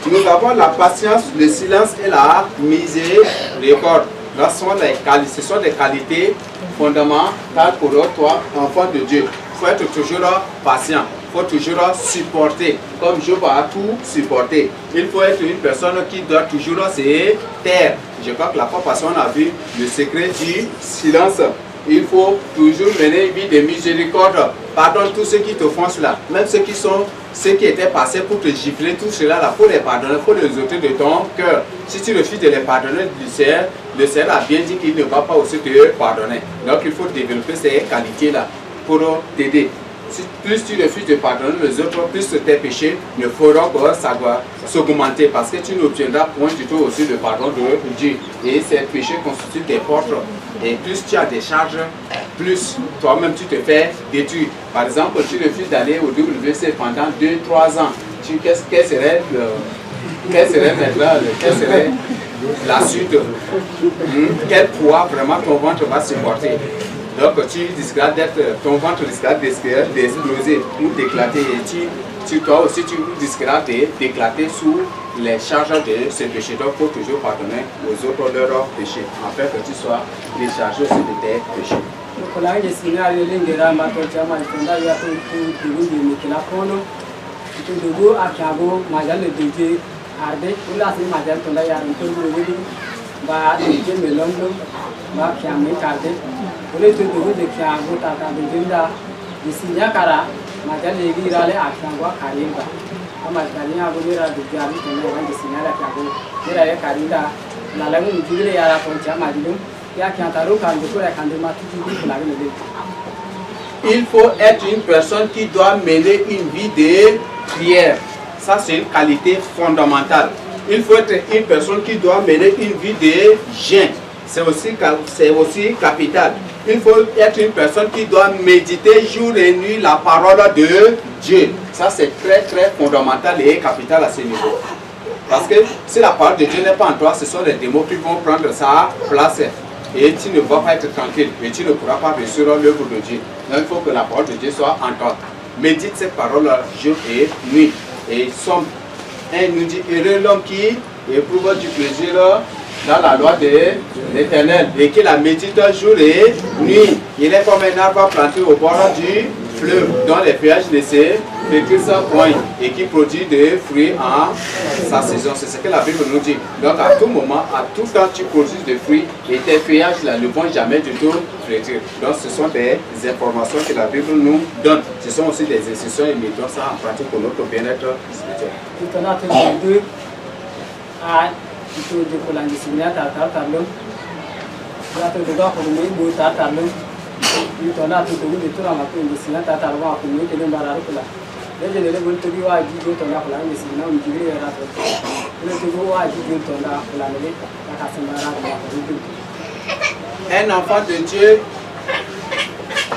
Nous avons la patience, le silence et la miséricorde. Ce sont des qualités fondamentales pour toi, enfant de Dieu. Il faut être toujours patient. Il faut toujours supporter. Comme Job a tout supporté. Il faut être une personne qui doit toujours se taire. Je crois que la fois passée, on a vu le secret du silence. Il faut toujours mener une vie de miséricorde. Pardonne tous ceux qui te font cela. Même ceux qui étaient passés pour te gifler, tout cela, il faut les pardonner, il faut les ôter de ton cœur. Si tu refuses de les pardonner, le Seigneur a bien dit qu'il ne va pas aussi te pardonner. Donc il faut développer ces qualités-là pour t'aider. Plus tu refuses de pardonner les autres, plus tes péchés ne feront que ça va s'augmenter parce que tu n'obtiendras point du tout aussi le pardon de Dieu. Et ces péchés constituent des portes. Et plus tu as des charges, plus toi-même tu te fais détruire. Par exemple, tu refuses d'aller au WC pendant 2-3 ans. Quelle serait la suite? Quel poids vraiment ton ventre va supporter? Donc ton ventre risquera d'exploser ou d'éclater. Et toi aussi tu risqueras d'éclater sous les charges de ce péché. Donc il faut toujours pardonner aux autres leurs péchés, afin que tu sois déchargé aussi de tes péchés. Il faut être une personne qui doit mener une vie de prière. Ça, c'est une qualité fondamentale. Il faut être une personne qui doit mener une vie de jeûne. C'est aussi capital. Il faut être une personne qui doit méditer jour et nuit la parole de Dieu. Ça, c'est très, très fondamental et capital à ce niveau. Parce que si la parole de Dieu n'est pas en toi, ce sont les démons qui vont prendre sa place. Et tu ne vas pas être tranquille. Et tu ne pourras pas réussir l'œuvre de Dieu. Donc, il faut que la parole de Dieu soit en toi. Médite cette parole jour et nuit. Et Somme 1 nous dit, heureux l'homme qui éprouve du plaisir dans la loi de l'Éternel et qui la médite jour et nuit. Il est comme un arbre planté au bord du fleuve dont les feuillages ne se flétrissent point et qui produit des fruits en sa saison. C'est ce que la Bible nous dit. Donc à tout moment, à tout temps, tu produis des fruits et tes feuillages là, ne vont jamais du tout flétrir. Donc ce sont des informations que la Bible nous donne. Ce sont aussi des instructions et mettons ça en pratique pour notre bien-être spirituel. Itu di pulang di sini ada tartalum, ada juga kurumi bu tartalum. Itu nanti itu ramah tu di sini tartalum aku ni jadi baru pula. Jadi ni lepas tu dia wajib itu nak pulang di sini, jadi dia rasa. Lepas tu wajib itu nak pulang ni, nak kasih barang itu. Un enfant de Dieu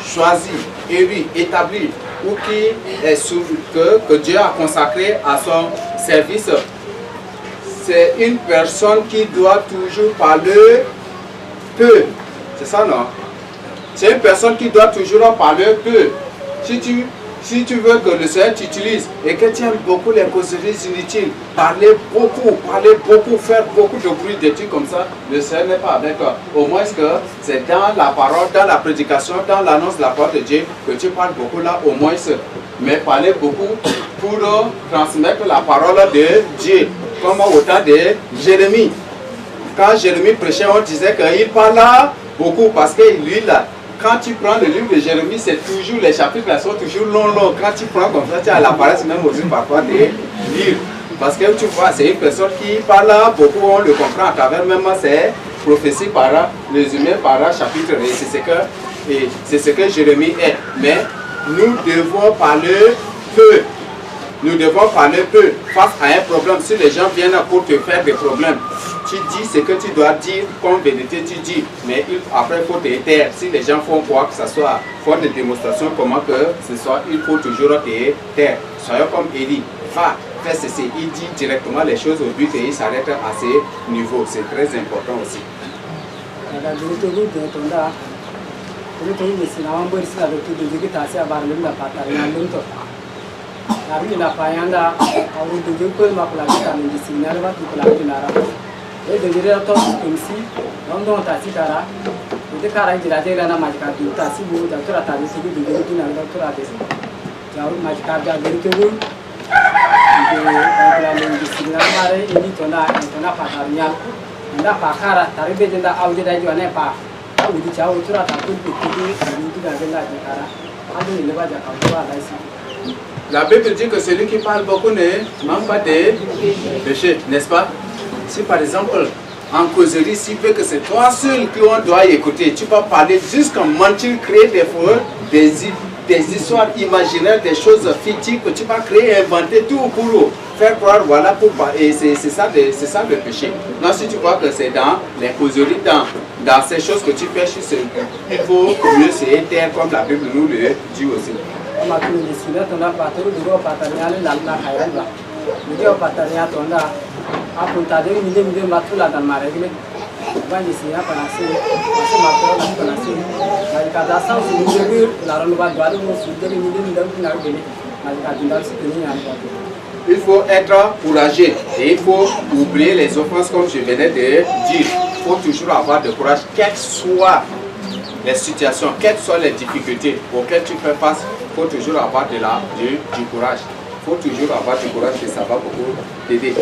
choisi, élu, établi, ou qui est que Dieu a consacré à son service. C'est une personne qui doit toujours parler peu. C'est ça, non? C'est une personne qui doit toujours parler peu. Si tu veux que le Seigneur t'utilise et que tu aimes beaucoup les causeries inutiles, parler beaucoup, faire beaucoup de bruit, des trucs comme ça, le Seigneur n'est pas avec toi. Au moins que c'est dans la parole, dans la prédication, dans l'annonce de la parole de Dieu que tu parles beaucoup là, au moins. Mais parler beaucoup pour transmettre la parole de Dieu. Comme au temps de Jérémie. Quand Jérémie prêchait, on disait qu'il parlait beaucoup parce que lui là, quand tu prends le livre de Jérémie, c'est toujours, les chapitres là sont toujours longs. Quand tu prends comme ça, tu as la paresse même aussi parfois de lire. Parce que tu vois, c'est une personne qui parle beaucoup, on le comprend à travers même ses prophéties par résumé par chapitre. Et c'est ce que Jérémie est. Mais nous devons parler peu. Nous devons parler peu face à un problème. Si les gens viennent pour te faire des problèmes, tu dis ce que tu dois dire, comme vérité tu dis. Mais après, il faut te taire. Si les gens font quoi que ce soit, font des démonstrations, comment que ce soit, il faut toujours te taire. Soyons comme Élie. Va, fais ceci. Il dit directement les choses au but et il s'arrête à ce niveau. C'est très important aussi. Hari la payanda au de ko ma kula ta ni signal ba kula ni ara e de dire to kimsi non don ta si kara de kara jira de na ma ka du ta si bu da tora ta si du de du na da tora de jaru ma ka da de ke bu de kula ni signal mare ini to na pa ta nya nda pa kara tare be da au de da jo ne pa au di chao tora ta ku ku du da de la de kara adu ni le ba ja ka ba da si. La Bible dit que celui qui parle beaucoup ne manque pas de péché, n'est-ce pas? Si par exemple, en causerie, s'il veut que c'est toi seul qu'on doit écouter, tu vas parler jusqu'à mentir, créer des fois des histoires imaginaires, des choses fictives que tu vas créer, inventer tout pour faire croire, voilà, et c'est ça le péché. Non, si tu vois que c'est dans les causeries, dans ces choses que tu pêches, il faut mieux se taire comme la Bible nous le dit aussi. Makin di sini tunda paturu dulu patarnya ni lalna khairan ba. Video patarnya tunda apa tadi mide matula dan mare gini. Bukan di sini apa nasi matula nasi nasi. Mari kada sang sini laran ba baru mau sudah mide punya gini. Mari kada tinggal sini yang apa. Il faut être courageux et il faut oublier les offenses comme je venais de dire. Il faut toujours avoir de courage, quelles soient les situations, quelles soient les difficultés auxquelles tu fais face. Il faut toujours avoir du courage. Il faut toujours avoir du courage et ça va beaucoup t'aider.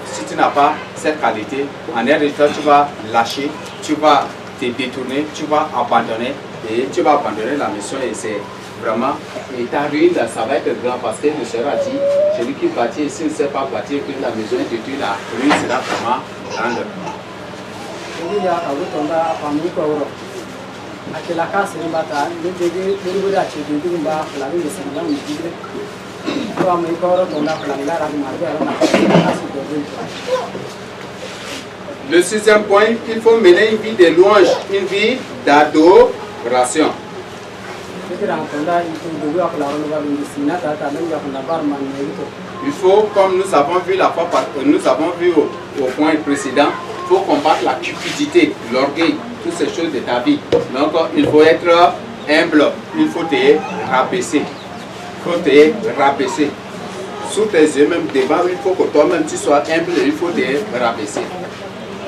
Si tu n'as pas cette qualité, en un résultat, tu vas lâcher, tu vas te détourner, tu vas abandonner et tu vas abandonner la mission et c'est vraiment, et ta ruine, ça va être grand parce que le Seigneur a dit, celui qui bâtit, s'il ne sait pas bâtir, que la maison est détruite, la ruine sera vraiment grande. Aquela casa ni bata de buru da che de ba la ni de sana ni digre to am ko ro to na la ra ma de na kasi de Le sixième point, il faut mener une vie de louange, une vie d'adoration. Il faut, comme nous avons vu la fois, nous avons vu au point précédent, il faut combattre la cupidité, l'orgueil, toutes ces choses de ta vie. Donc, il faut être humble, il faut te rabaisser. Il faut te rabaisser. Sous tes yeux, même devant, il faut que toi-même tu sois humble, il faut te rabaisser.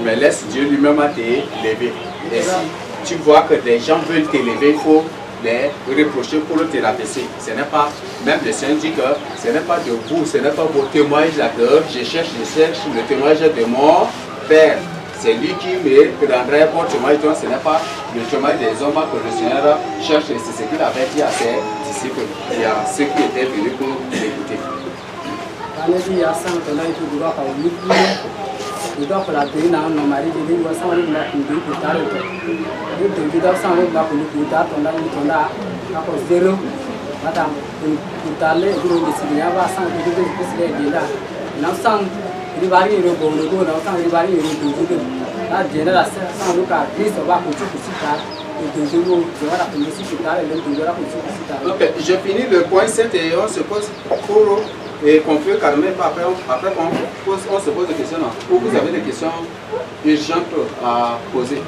Mais laisse Dieu lui-même à te lever. Et si tu vois que des gens veulent t'élever, il faut les reprocher pour te rabaisser. Ce n'est pas, même le Seigneur dit que ce n'est pas de vous, ce n'est pas vos témoignages que je cherche le témoignage de mon Père. C'est lui qui me rendrait un bon témoignage, donc ce n'est pas le témoignage des hommes que le Seigneur cherche, et c'est ce qu'il avait dit à ses disciples et à ceux qui étaient venus pour l'écouter. Ok, je finis le point 7 et on se pose pour conclure car même après on se pose des questions. Ou vous avez des questions urgentes à poser?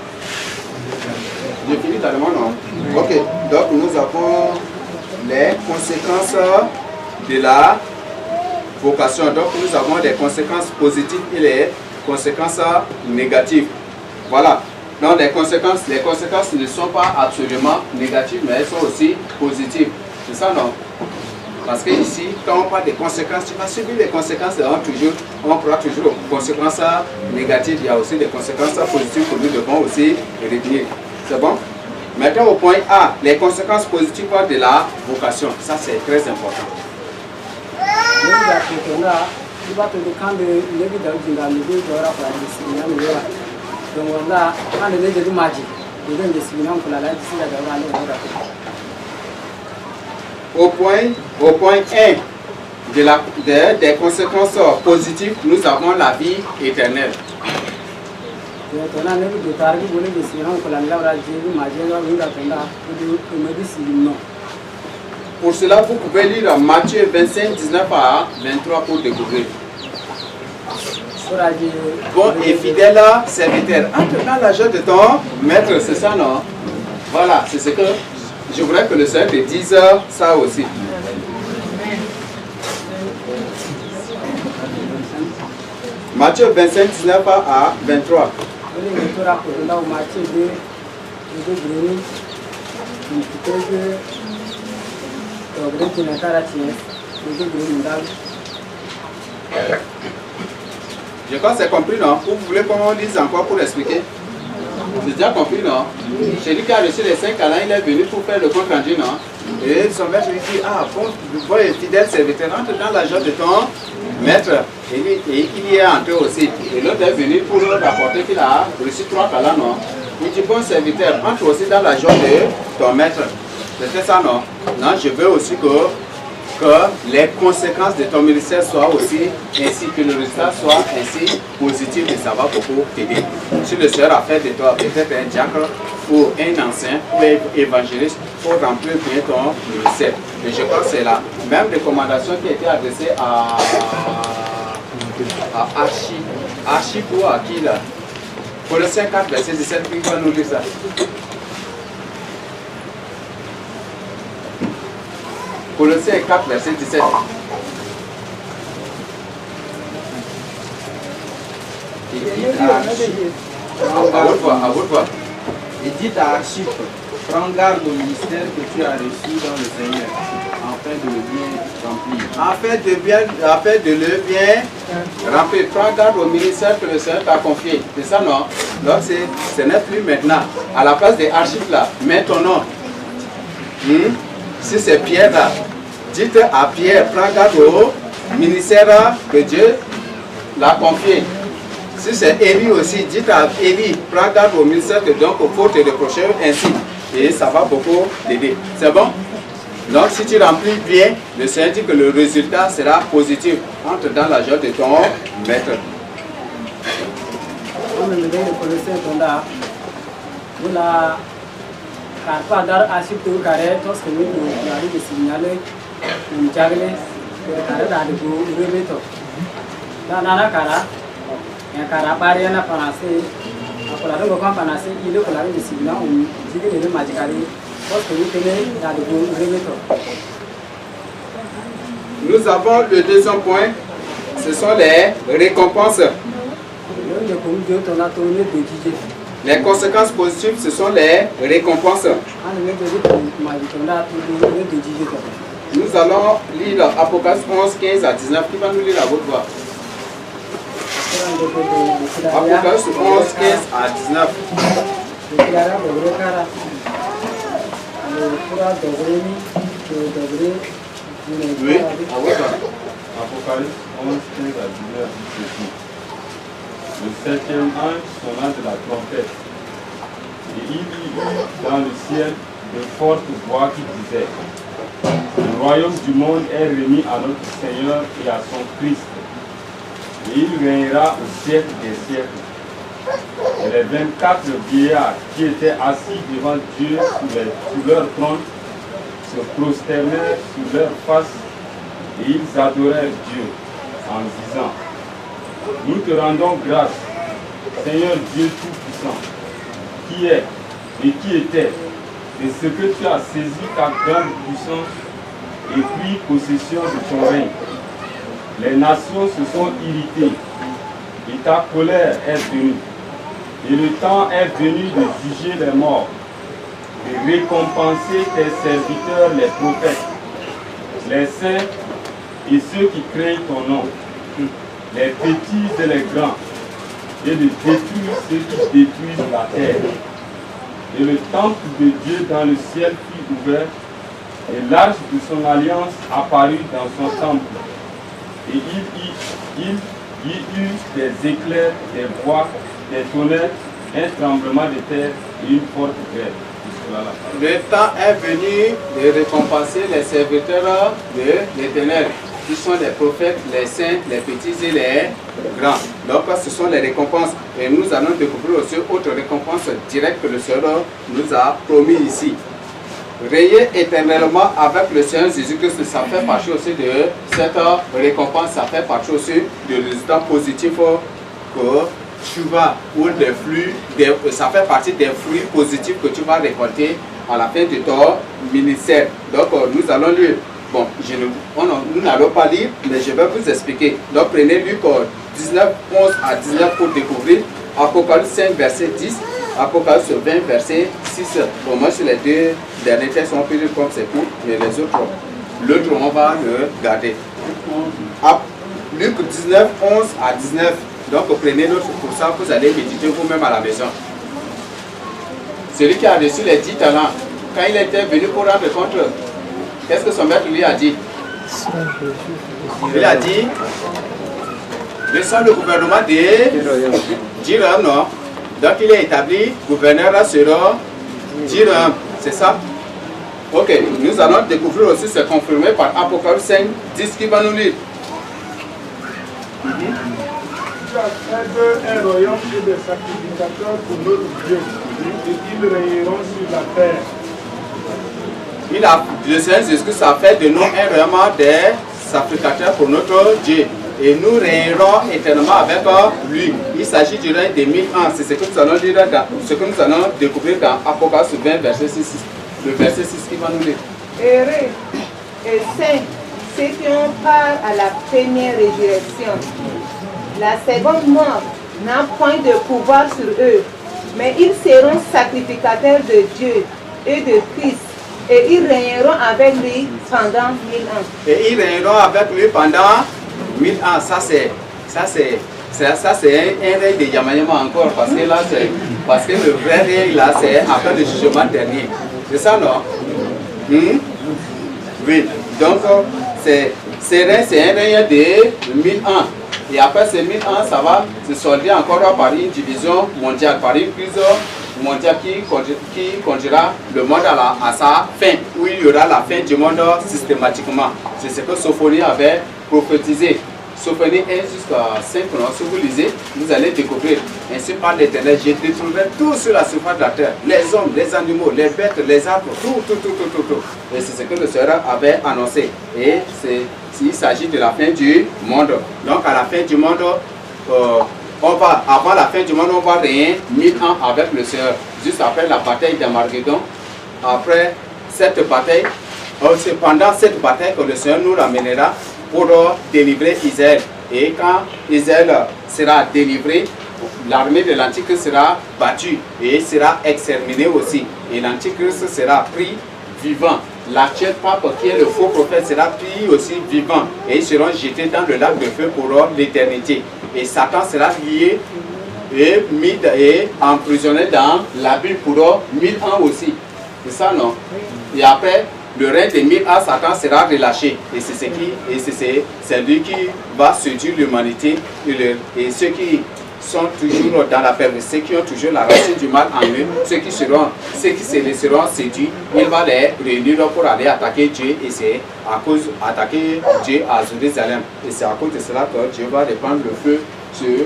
Je finis carrément, non? Ok, donc nous avons les conséquences de la vocation. Donc nous avons des conséquences positives et les conséquences négatives. Voilà. Donc les conséquences ne sont pas absolument négatives, mais elles sont aussi positives. C'est ça, non? Parce que ici, quand on parle des conséquences, tu vas subir les conséquences, on prend toujours aux conséquences négatives. Il y a aussi des conséquences positives que nous devons aussi retenir. C'est bon? Maintenant au point A, les conséquences positives de la vocation. Ça c'est très important. Au point 1 des conséquences positives, nous avons la vie éternelle. Pour cela, vous pouvez lire Matthieu 25, 19 à 23 pour découvrir. Bon et fidèle serviteur, entre dans la joie de ton maître, c'est ça, non? Voilà, c'est ce que je voudrais que le Seigneur te dise ça aussi. Matthieu 25, 19 à 23. Je crois que c'est compris, non? Vous voulez qu'on lise encore pour expliquer? C'est déjà compris, non? Celui qui a reçu les 5 talents, il est venu pour faire le compte rendu, non? Et son maître lui dit, ah bon, fidèle serviteur, entre dans la joie de ton maître. Et il y est entré aussi. Et l'autre est venu pour rapporter qu'il a reçu 3 talents, non? Il dit, bon serviteur, entre aussi dans la joie de ton maître. C'était ça, non? Non, je veux aussi que les conséquences de ton ministère soient aussi ainsi, que le résultat soit ainsi positif, et ça va beaucoup t'aider. Si le Seigneur a fait de toi peut-être un diacre ou un ancien ou un évangéliste pour remplir bien ton ministère. Et je crois que c'est la même recommandation qui a été adressée à Archie ou à qui là? Colossiens 4, verset 17, qui va nous lire ça? Colossiens 4, verset 17. À votre voix. Il dit à Archip, prends garde au ministère que tu as reçu dans le Seigneur, afin de le bien remplir. Afin de le bien remplir. Prends garde au ministère que le Seigneur t'a confié. C'est ça, non? Donc, ce n'est plus maintenant. À la place des Archip là, mets ton nom. Si c'est Pierre là, dites à Pierre, prends garde au ministère que Dieu l'a confié. Si c'est Élie aussi, dites à Élie, prends garde au ministère que donc il faut te reprocher ainsi. Et ça va beaucoup t'aider. C'est bon? Donc si tu remplis bien, le Seigneur dit que le résultat sera positif. Entre dans la joie de ton maître. Karpa dar asip tu kare tos kami tu lari di sinyale menjagle kare dari bu urebe to dan nana kara yang kara pari na panase aku lari bukan panase itu kelari di sinyal jadi ini majikari tos kami kene dari bu urebe to. Nous avons le deuxième point, ce sont les récompenses. Les conséquences positives, ce sont les récompenses. Nous allons lire Apocalypse 11, 15 à 19. Qui va nous lire à votre voix? Apocalypse 11, 15 à 19. Oui, à votre voix. Apocalypse 11, 15 à 19, ceci. Le septième ange sonna de la trompette, et il y eut dans le ciel de fortes voix qui disaient: le royaume du monde est remis à notre Seigneur et à son Christ, et il régnera au siècle des siècles. Et les 24 vieillards qui étaient assis devant Dieu sous leur trône se prosternèrent sur leur face, et ils adorèrent Dieu en disant: nous te rendons grâce, Seigneur Dieu Tout-Puissant, qui est et qui était, de ce que tu as saisi ta grande puissance et pris possession de ton règne. Les nations se sont irritées et ta colère est venue. Et le temps est venu de juger les morts, de récompenser tes serviteurs les prophètes, les saints et ceux qui craignent ton nom, les petits et les grands, et de détruire ceux qui détruisent la terre. Et le temple de Dieu dans le ciel fut ouvert, et l'arche de son alliance apparut dans son temple. Et il y eut des éclairs, des voix, des tonnerres, un tremblement de terre et une forte grêle. Le temps est venu de récompenser les serviteurs de l'Éternel, qui sont les prophètes, les saints, les petits et les grands. Donc ce sont les récompenses. Et nous allons découvrir aussi autre récompense directe que le Seigneur nous a promis ici. Régner éternellement avec le Seigneur Jésus-Christ, ça fait partie aussi de cette récompense, ça fait partie aussi du résultat positif que tu vas, ou des flux, ça fait partie des fruits positifs que tu vas récolter à la fin de ton ministère. Donc nous allons lire. Bon, nous n'allons pas lire, mais je vais vous expliquer. Donc prenez Luc 19, 11 à 19 pour découvrir. Apocalypse 5, verset 10. Apocalypse 20, verset 6. Au moins sur les deux derniers textes, on peut dire comme c'est court, mais les autres, l'autre, on va le garder. Luc 19, 11 à 19. Donc, prenez l'autre pour ça, vous allez méditer vous-même à la maison. Celui qui a reçu les 10 talents, quand il était venu pour rendre compte, qu'est-ce que son maître lui a dit? Il a dit, laissons le gouvernement de 10 hommes, non? Donc il est établi, gouverneur sur 10 hommes, c'est ça? Ok, nous allons découvrir aussi, c'est confirmé par Apocalypse 5, 10 qui va nous lire. Tu as fait un royaume et des sacrificateurs pour notre Dieu, et ils régneront sur la terre. Le Seigneur Jésus-Christ a fait de nous un royaume des sacrificateurs pour notre Dieu. Et nous régnerons éternellement avec lui. Il s'agit du règne des 1000 ans. C'est ce que nous allons lire ce que nous allons découvrir dans Apocalypse 20, verset 6. Le verset 6 qui va nous lire. Heureux et saints, ceux qui ont part à la première résurrection. La seconde mort n'a point de pouvoir sur eux, mais ils seront sacrificateurs de Dieu et de Christ, et ils régneront avec lui pendant 1000 ans. Et ils régneront avec lui pendant 1000 ans. Ça c'est un règne de Yamayama encore, parce que le vrai règne là, c'est après le jugement dernier. C'est ça, non? Oui. Donc, c'est un règne de 1000 ans. Et après ces 1000 ans, ça va se solder encore par une division mondiale, par une crise mondiale qui conduira le monde à sa fin, où il y aura la fin du monde systématiquement. C'est ce que Sophonie avait prophétisé. Sophonie 1 jusqu'à 5, si vous lisez, vous allez découvrir. Ainsi par l'Éternel, je détruirai tout sur la surface de la terre, les hommes, les animaux, les bêtes, les arbres, tout. Et c'est ce que le Seigneur avait annoncé. Et il s'agit de la fin du monde. Donc à la fin du monde, avant la fin du monde, on va régner 1000 ans avec le Seigneur. Juste après la bataille d'Armageddon, après cette bataille, c'est pendant cette bataille que le Seigneur nous ramènera pour délivrer Israël. Et quand Israël sera délivré, l'armée de l'Antichrist sera battue et sera exterminée aussi. Et l'Antichrist sera pris vivant. L'actuel pape qui est le faux prophète sera pris aussi vivant. Et ils seront jetés dans le lac de feu pour l'éternité. Et Satan sera lié et mis et emprisonné dans l'abîme pour 1000 ans aussi. C'est ça, non? Et après, le règne des 1000 ans, Satan sera relâché. Et c'est lui qui va séduire l'humanité. Et ceux qui sont toujours dans la perversion, ceux qui ont toujours la racine du mal en eux, ceux qui se laisseront séduits, il va les réunir pour aller attaquer Dieu. Et c'est à cause d'attaquer Dieu à Jérusalem. Et c'est à cause de cela que Dieu va répandre le feu sur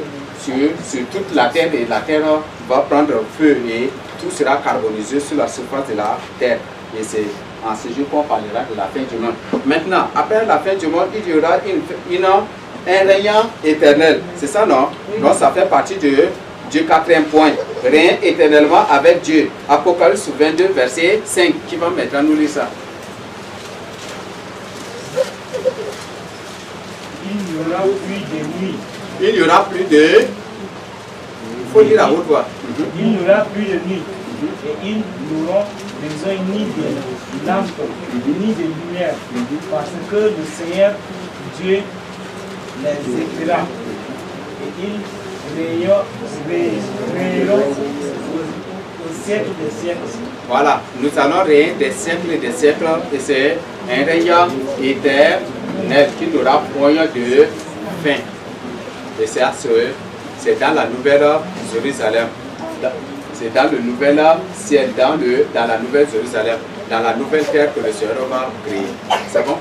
toute la terre. Et la terre va prendre feu et tout sera carbonisé sur la surface de la terre. Et c'est en ce jour qu'on parlera de la fin du monde. Maintenant, après la fin du monde, il y aura un règne éternel. C'est ça, non? Donc ça fait partie du quatrième point. Règne éternellement avec Dieu. Apocalypse 22, verset 5. Qui va maintenant nous lire ça? Il n'y aura plus de nuit. Il n'y aura plus de... Il faut lire à haute voix. Il n'y aura plus de nuit. Et ils n'auront besoin ni de lampe, ni de lumière, parce que le Seigneur Dieu les éclairera. Et ils régneront au siècle des siècles. Voilà, nous allons régner des siècles et des siècles, et c'est un règne éternel qui n'aura point de fin. Et c'est dans la nouvelle Jérusalem. C'est dans le nouvel ciel, dans la nouvelle Jérusalem, dans la nouvelle terre que le Seigneur va créer. C'est bon?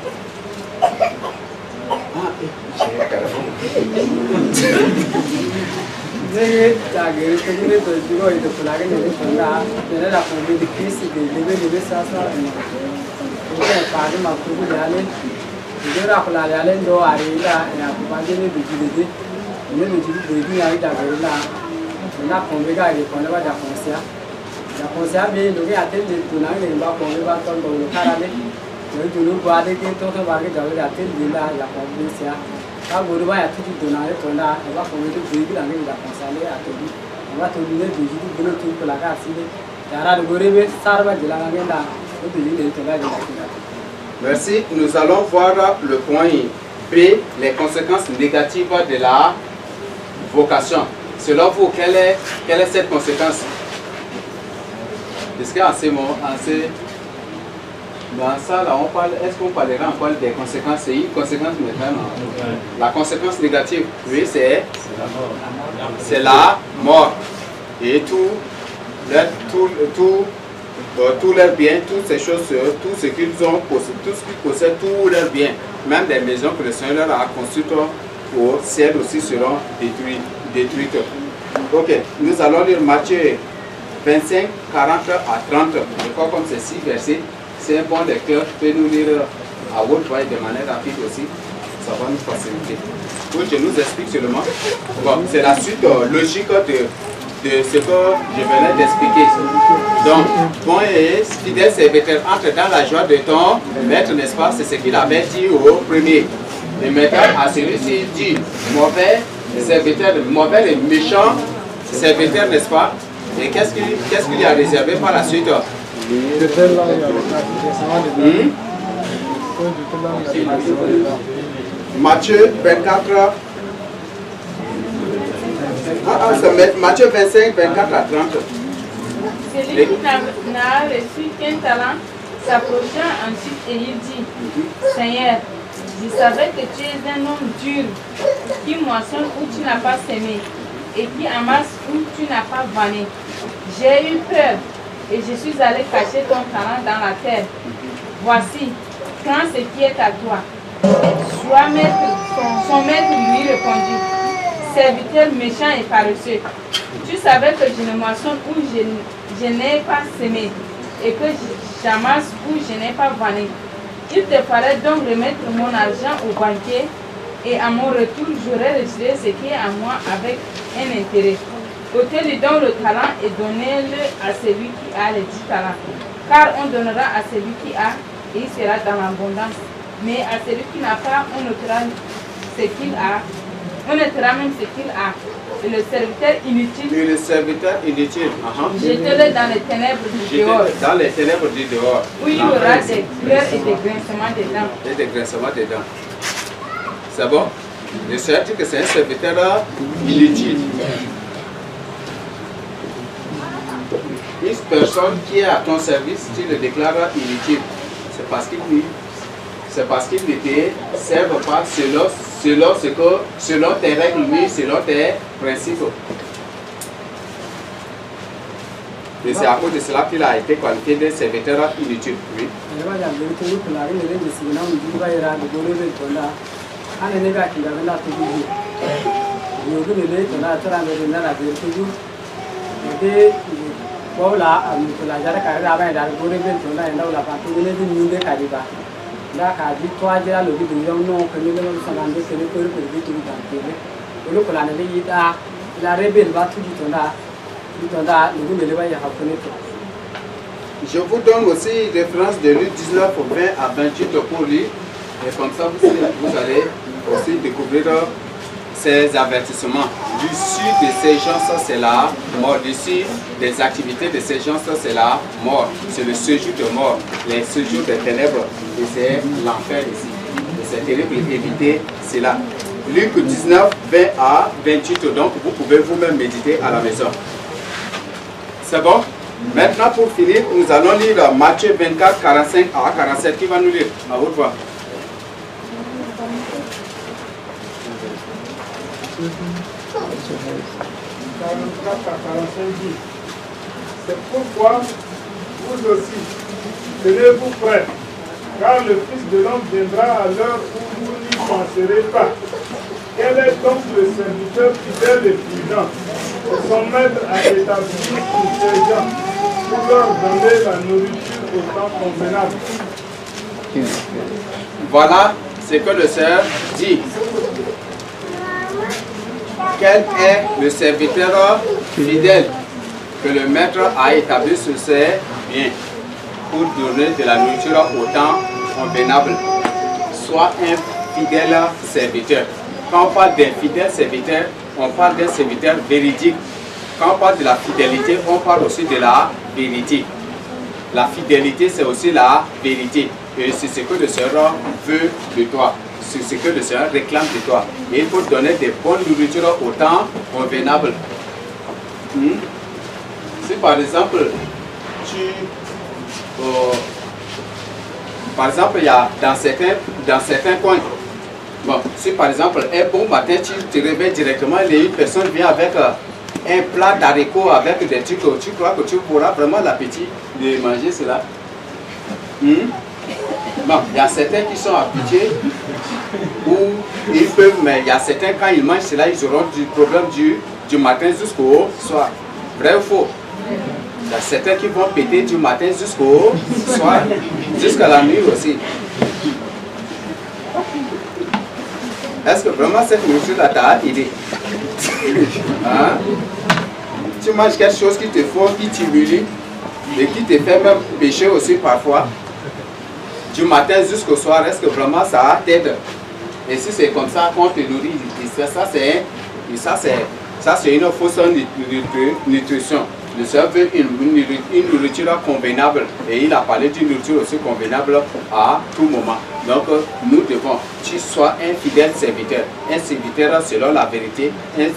na pombe ga ri kon ba da konsia be lo ga te le tu na le ba pombe ba ton do lo kara le lo tu lu ba de ke to ba ke da ga te le la pombe sia Quand vous voyez tout de donner, on va commencer de véhicule avec la consoler à tout. On va tourner de véhicule pour le tour pour la gare. Merci. Nous allons voir le point B, les conséquences négatives de la vocation. Selon vous, quelle est cette conséquence? Est-ce qu'en dans ça, là, on parle, est-ce qu'on parlera encore des conséquences? C'est une conséquence maintenant. La conséquence négative, oui, c'est la mort. Et tout leurs biens, toutes ces choses, tout ce qu'ils ont, tout ce qu'ils possèdent, tous leurs biens, même des maisons que le Seigneur leur a construites au ciel aussi seront détruites. Ok, nous allons lire Matthieu 25, 40 à 30. Je crois comme c'est 6 versets. C'est un bon lecteur, peut nous lire à haute voix de manière rapide aussi. Ça va nous faciliter. Donc, je nous explique seulement. Bon, c'est la suite logique de ce que je venais d'expliquer. Donc, bon et fidèle serviteur, entre dans la joie de ton maître, n'est-ce pas? C'est ce qu'il avait dit au premier. Et maintenant, à celui-ci, il dit mauvais serviteur, mauvais et méchant serviteur, n'est-ce pas? Et qu'est-ce qu'il y a réservé par la suite? Matthieu 24. Matthieu 25, 24 à 30. Celui qui n'a reçu qu'un talent s'approcha ensuite et il dit, Seigneur, je savais que tu es un homme dur, qui moissonne où tu n'as pas semé, et qui amasse où tu n'as pas vanné. J'ai eu peur, et je suis allé cacher ton talent dans la terre. Voici, prends ce qui est à toi. Son maître lui répondit, serviteur méchant et paresseux, tu savais que je ne moissonne où je n'ai pas semé, et que j'amasse où je n'ai pas vanné. Il te fallait donc remettre mon argent au banquier, et à mon retour, j'aurais retiré ce qui est à moi avec un intérêt. Ôtez-lui donc le talent et donnez-le à celui qui a les 10 talents. Car on donnera à celui qui a, et il sera dans l'abondance. Mais à celui qui n'a pas, on ôtera ce qu'il a. On ôtera même ce qu'il a. Et le serviteur inutile. Et le serviteur inutile. Jetez-le dans les ténèbres du dehors. Dans les ténèbres du dehors. Où il y aura des pleurs et des grincements des dents. Et des grincements des dents. C'est bon? Le Seigneur dit que c'est un serviteur inutile. Une personne qui est à ton service, tu le déclares inutile. C'est parce qu'il ne te sert pas selon tes règles, mais selon tes principes. Et c'est à cause de cela qu'il a été qualifié d'un serviteur inutile. Oui. Je vous donne aussi référence de Luc 19, 20 à 28 pour lui. Et comme ça, vous allez aussi découvrir ces avertissements. L'issue de ces gens, c'est la mort. L'issue des activités de ces gens, c'est la mort. C'est le séjour de mort, les séjours des ténèbres. Et c'est l'enfer ici. Et c'est terrible d'éviter cela. Luc 19, 20 à 28. Donc, vous pouvez vous-même méditer à la maison. C'est bon? Maintenant, pour finir, nous allons lire Matthieu 24, 45 à 47. Qui va nous lire à haute voix? C'est pourquoi vous aussi, tenez-vous prêts, car le Fils de l'homme viendra à l'heure où vous n'y penserez pas. Quel est donc le serviteur fidèle et prudent que son maître a établi pour ces gens, pour leur donner la nourriture au temps convenable? Voilà ce que le Seigneur dit. Quel est le serviteur fidèle que le maître a établi sur ses biens pour donner de la nourriture au temps convenable? Sois un fidèle serviteur. Quand on parle d'un fidèle serviteur, on parle d'un serviteur véridique. Quand on parle de la fidélité, on parle aussi de la vérité. La fidélité, c'est aussi la vérité. Et c'est ce que le Seigneur veut de toi. C'est ce que le Seigneur réclame de toi. Et il faut donner des bonnes nourritures au temps convenable. Si par exemple, par exemple, il y a dans certains coins, bon, si par exemple, un bon matin, tu te réveilles directement et une personne vient avec un plat d'haricots avec des trucs, tu crois que tu pourras vraiment l'appétit de manger cela? Bon, il y a certains qui sont habitués où ils peuvent, mais il y a certains, quand ils mangent cela, ils auront du problème du matin jusqu'au soir. Vrai ou faux? Il y a certains qui vont péter du matin jusqu'au soir, jusqu'à la nuit aussi. Est-ce que vraiment cette nourriture-là t'a aidé? Hein? Tu manges quelque chose qui te fond, qui t'humilie et qui te fait même pécher aussi parfois. Du matin jusqu'au soir, est-ce que vraiment ça t'aide? Et si c'est comme ça qu'on te nourrit, ça c'est une fausse nutrition. Le Seigneur veut une nourriture convenable et il a parlé d'une nourriture aussi convenable à tout moment. Donc nous devons, tu sois un fidèle serviteur, un serviteur selon la vérité, un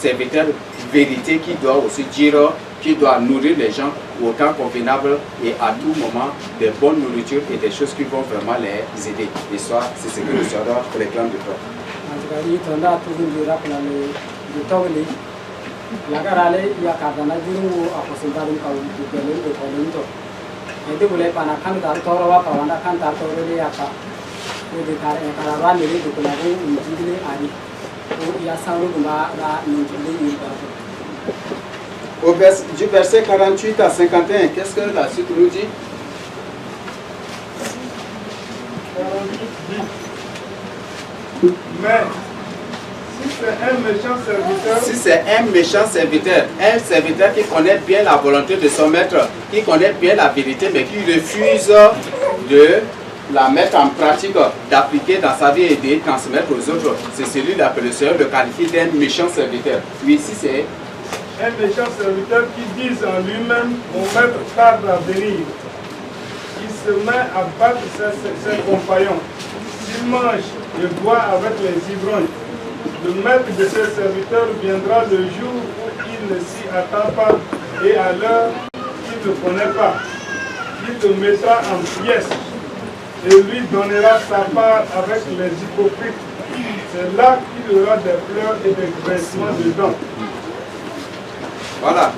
serviteur vérité qui doit aussi dire, qui doit nourrir les gens au temps convenable et à tout moment des bonnes nourritures et des choses qui vont vraiment les aider. Et ça, c'est ce que le Seigneur réclame de toi. La garale ya kadana juru aposentarun kau dukelen de kolento. Ede boleh panakan tar torowa pawanda kan tar torole ya ka. Ede karawan de dukelaku unjile ari. O ya sauru gumba ra unjile yida. Du verset 48 à 51, qu'est-ce que la suite nous dit? Mais si c'est un méchant serviteur, un serviteur qui connaît bien la volonté de son maître, qui connaît bien la vérité, mais qui refuse de la mettre en pratique, d'appliquer dans sa vie et de transmettre aux autres, c'est celui-là que le Seigneur le qualifie d'un méchant serviteur. Oui, ici c'est un méchant serviteur qui dit en lui-même, mon maître tarde à venir. Il se met à battre ses compagnons. Il mange et boit avec les ivrognes. Le maître de ses serviteurs viendra le jour où il ne s'y attend pas et à l'heure qu'il ne connaît pas. Il le mettra en pièces et lui donnera sa part avec les hypocrites. C'est là qu'il y aura des pleurs et des graissements de dents. Voilà,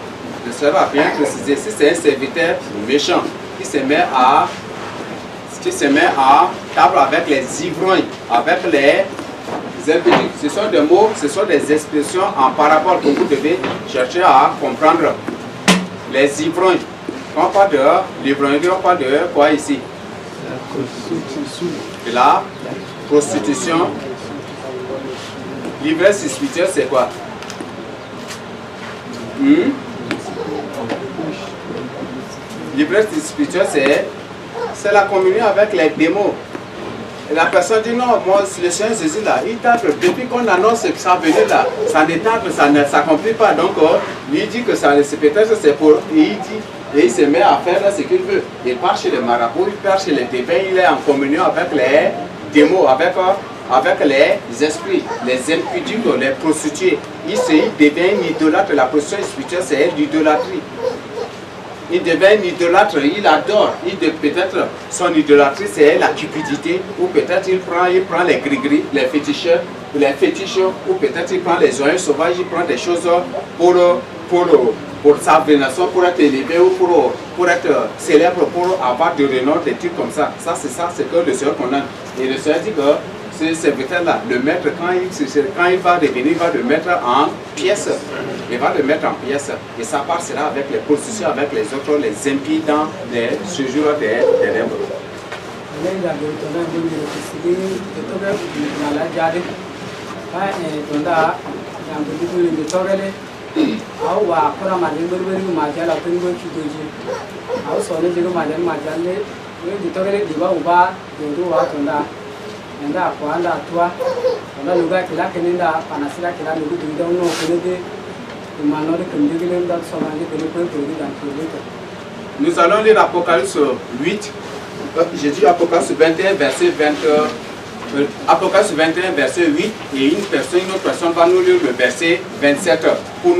le Seigneur a bien précisé, si c'est un serviteur méchant qui se met à table avec les ivrognes, avec les impédiques, ce sont des mots, ce sont des expressions en parabole que vous devez chercher à comprendre. Les ivrognes, quand on parle de l'ivrognerie, on parle de quoi ici? De la prostitution. L'ivresse spirituelle, c'est quoi? L'ivresse spirituelle, c'est la communion avec les démons. Et la personne dit non, moi, le Seigneur Jésus là, il tarde. Depuis qu'on annonce que ça venait là, ça ne tarde, ça ne s'accomplit pas. Donc, lui dit que ça, peut-être c'est pour. Et il dit, et il se met à faire là, ce qu'il veut. Il part chez les marabouts, il part chez les débains, il est en communion avec les démons, avec les esprits, les impudiques, les prostituées. Il devient un idolâtre. La prostitution spirituelle, c'est l'idolâtrie. Il devient un idolâtre, il adore. Peut-être son idolâtrie, c'est la cupidité, ou peut-être il prend les gris-gris, les fétiches, ou peut-être il prend les oignons sauvages, il prend des choses pour sa vénération, pour être élevé, ou pour être célèbre, pour avoir du renom, des trucs comme ça. Ça, c'est que le Seigneur condamne. Et le Seigneur dit que ce serviteur-là, le maître, quand il va revenir, il va le mettre en pièces. Il va le mettre en pièces. Et ça passera avec les prostitutions, avec les autres, les impies dans les séjours des ténèbres. enda kwa anda tua anda luga kila keninda panasira kila lugu dinda uno kenede manore kendegele nda somange kene ko dan ko. Nous allons lire Apocalypse 8. J'ai dit Apocalypse 21 verset 20. Apocalypse 21 verset 8 et une autre personne va nous lire le verset 27 pour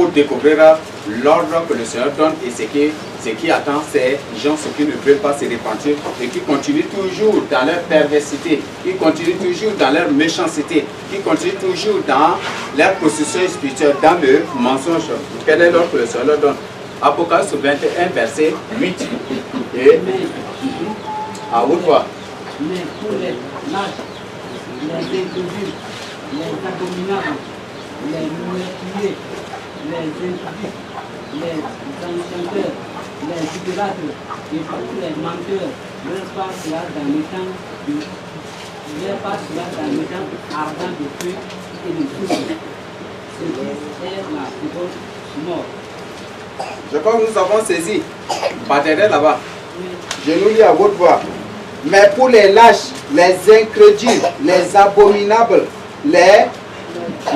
découvrir l'ordre que le Seigneur donne et ce qui attend ces gens, ceux qui ne veulent pas se repentir et qui continuent toujours dans leur perversité, qui continuent toujours dans leur méchanceté, qui continuent toujours dans leur processus spirituel, dans le mensonge. Quel est l'ordre que le Seigneur leur donne? Apocalypse 21 verset 8 et à haute voix. Mais pour les lâches, les incrédules, les abominables, les meurtriers, les impudiques, les enchanteurs, les idolâtres et tous les menteurs, leur part sera dans le temps ardent de feu et de soufre. Ce qui est la seconde mort. Je crois que nous avons saisi. Pas derrière là-bas. Je nous lis à haute voix. Mais pour les lâches, les incrédules, les abominables, les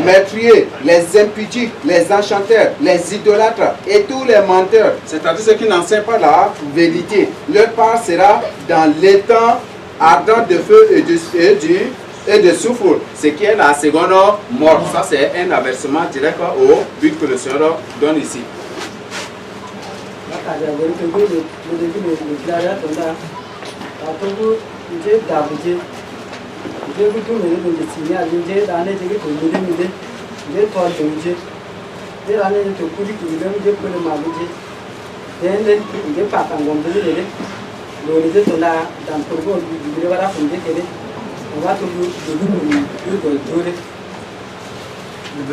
meurtriers, les impudiques, les enchanteurs, les idolâtres et tous les menteurs, c'est-à-dire ceux qui n'enseignent pas la vérité, leur part sera dans l'étang ardent de feu et de soufre, ce qui est la seconde mort. Ça, c'est un avertissement direct au but que le Seigneur donne ici. Atogo nje dabuje nje butu mere nje sinya nje dane nje ko nje nje to nje nje dane nje kuri kuri nje ko le maluje dene nje papa ngombe nje lo nje to la dan porgo nje bara funde kele on va to du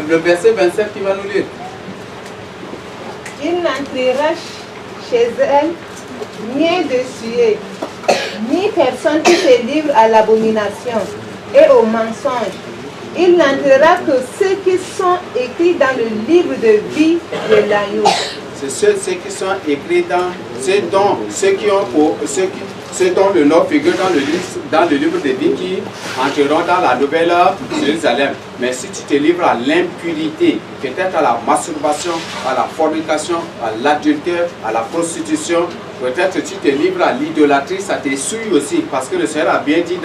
le verset 27 qui va nous lire. Il n'entrera chez elle ni de suer, ni personne qui se livre à l'abomination et au mensonge. Il n'entrera que ceux qui sont écrits dans le livre de vie de l'agneau. C'est ceux qui sont écrits dans ceux dont le nom figure dans le livre de vie qui entreront dans la nouvelle Jérusalem. Mais si tu te livres à l'impurité, peut-être à la masturbation, à la fornication, à l'adultère, à la prostitution, peut-être tu te livres à l'idolâtrie, ça te souille aussi. Parce que le Seigneur a bien dit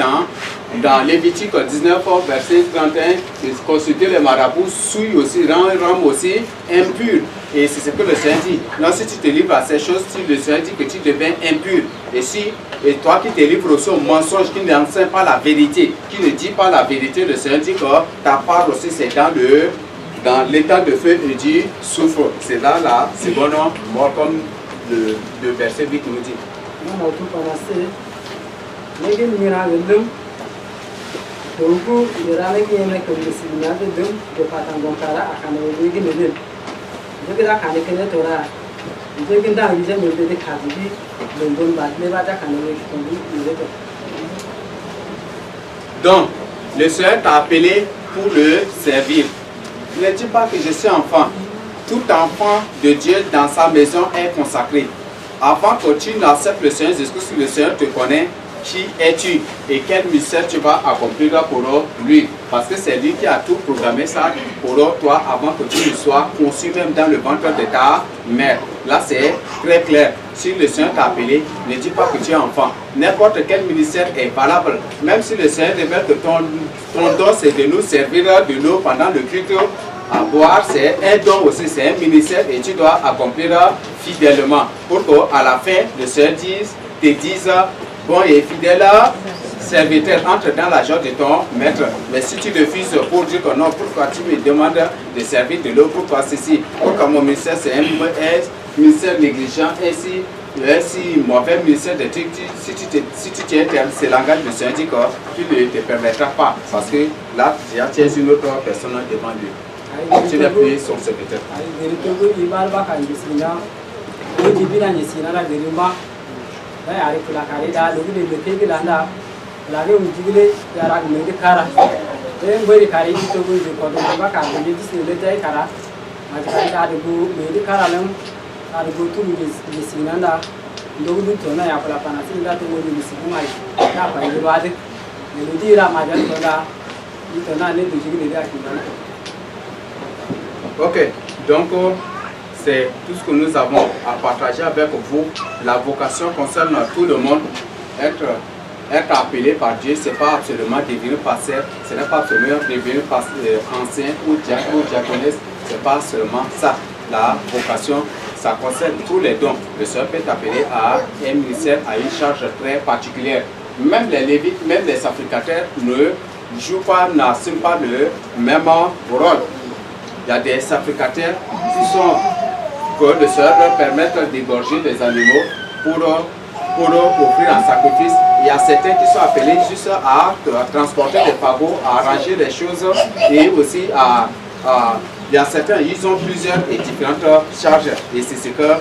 dans Lévitique 19, verset 31, consulter les marabouts souille aussi, rend aussi impur. Et c'est ce que le Seigneur dit. Non, si tu te livres à ces choses, le Seigneur dit que tu deviens impur. Et toi qui te livres aussi au mensonge, qui n'enseigne pas la vérité, qui ne dit pas la vérité, le Seigneur dit que ta part aussi c'est dans l'état de feu et du soufre. C'est là la seconde mort comme le verset 8 nous dit. Donc, le Seigneur t'a appelé pour le servir. Ne dis pas que je suis enfant. Tout enfant de Dieu dans sa maison est consacré. Avant que tu n'acceptes le Seigneur Jésus-Christ, le Seigneur te connaît. Qui es-tu et quel mystère tu vas accomplir pour lui? Parce que c'est lui qui a tout programmé ça pour toi avant que tu ne sois conçu même dans le ventre de ta mère. Là c'est très clair. Si le Seigneur t'a appelé, ne dis pas que tu es enfant. N'importe quel ministère est valable. Même si le Seigneur révèle que ton don c'est de nous servir de l'eau pendant le culte à boire, c'est un don aussi, c'est un ministère et tu dois accomplir fidèlement. Pour qu'à la fin, le Seigneur te dise bon et fidèle serviteur, entre dans la joie de ton maître. Mais si tu refuses pour dire que non, pourquoi tu me demandes de servir de l'eau, pourquoi ceci, pourquoi mon ministère c'est un ministère négligent, si mauvais ministère de trucs, si tu tiens ce langage de Seigneur dit que tu ne te permettras pas. Parce que là, tu es une autre personne devant lui. Tu n'es plus son secrétaire. Ari kula kare da logi de bete landa lage unjigile yara gumede kara ngori kare to go de ko do ba ka de dis le dai kara ma ka da de go mede kara lam ka de go tu ni sinanda ndogu du to na ya kula pana sin da to go ni siku mai ka pa de ba de le dire à Madame Tola, il t'en a né de Jésus à Kibana. Ok, donc c'est tout ce que nous avons à partager avec vous. La vocation concerne tout le monde. Être appelé par Dieu, ce n'est pas absolument devenir pasteur, ce n'est pas absolument devenir ancien ou diaconesse, ce n'est pas seulement ça. La vocation, ça concerne tous les dons. Le Seigneur peut t'appeler à un ministère, à une charge très particulière. Même les lévites, même les sacrificateurs ne jouent pas, n'assument pas le même rôle. Il y a des sacrificateurs qui sont, que le Seigneur leur permet d'égorger des animaux pour offrir un sacrifice. Il y a certains qui sont appelés juste à transporter des fagots, à arranger les choses et aussi il y a certains, ils ont plusieurs et différentes charges et c'est ce que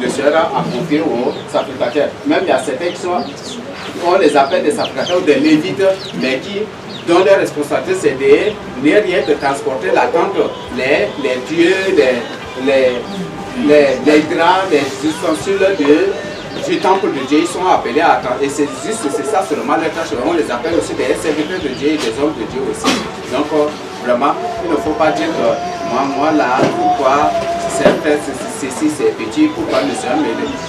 le Seigneur a confié aux sacrificateurs. Même il y a certains qui sont, on les appelle des sacrificateurs ou des lévites, mais qui dont leur responsabilité c'est de ne rien de transporter la tente, les dieux, les draps, les ustensiles du temple de Dieu, ils sont appelés à attendre. Et c'est juste, c'est ça seulement leur tâche. On les appelle aussi des serviteurs de Dieu et des hommes de Dieu aussi. Donc vraiment, il ne faut pas dire que moi là, pourquoi ceci c'est petit, pourquoi le Seigneur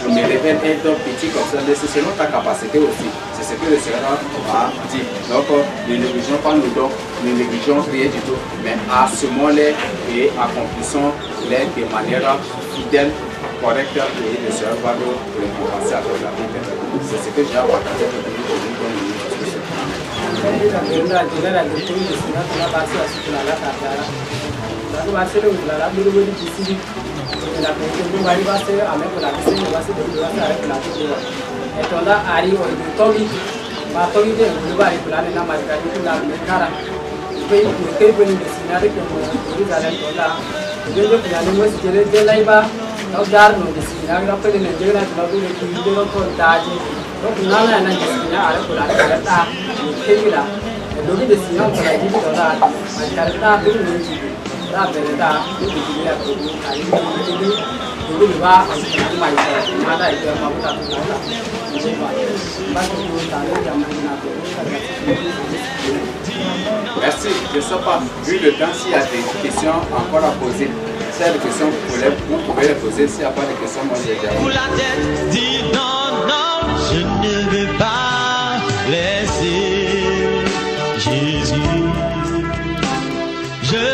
me révèle être petit comme ça. Mais c'est selon ta capacité aussi. C'est ce que le Seigneur a dit. Donc ne négligeons pas nos dons, ne négligeons rien du tout, mais assumons-les et accomplissons-les de manière fidèle, correcte, et le Seigneur va nous récompenser avec la vie. C'est ce que j'ai à partager avec vous. Merci. Je ne sais pas, vu le temps, s'il y a des questions encore à poser. S'il y a des questions, vous pouvez les poser. S'il n'y a pas de questions, moi j'ai déjà. Pour la tête, dis non, non, je ne vais pas laisser Jésus. Je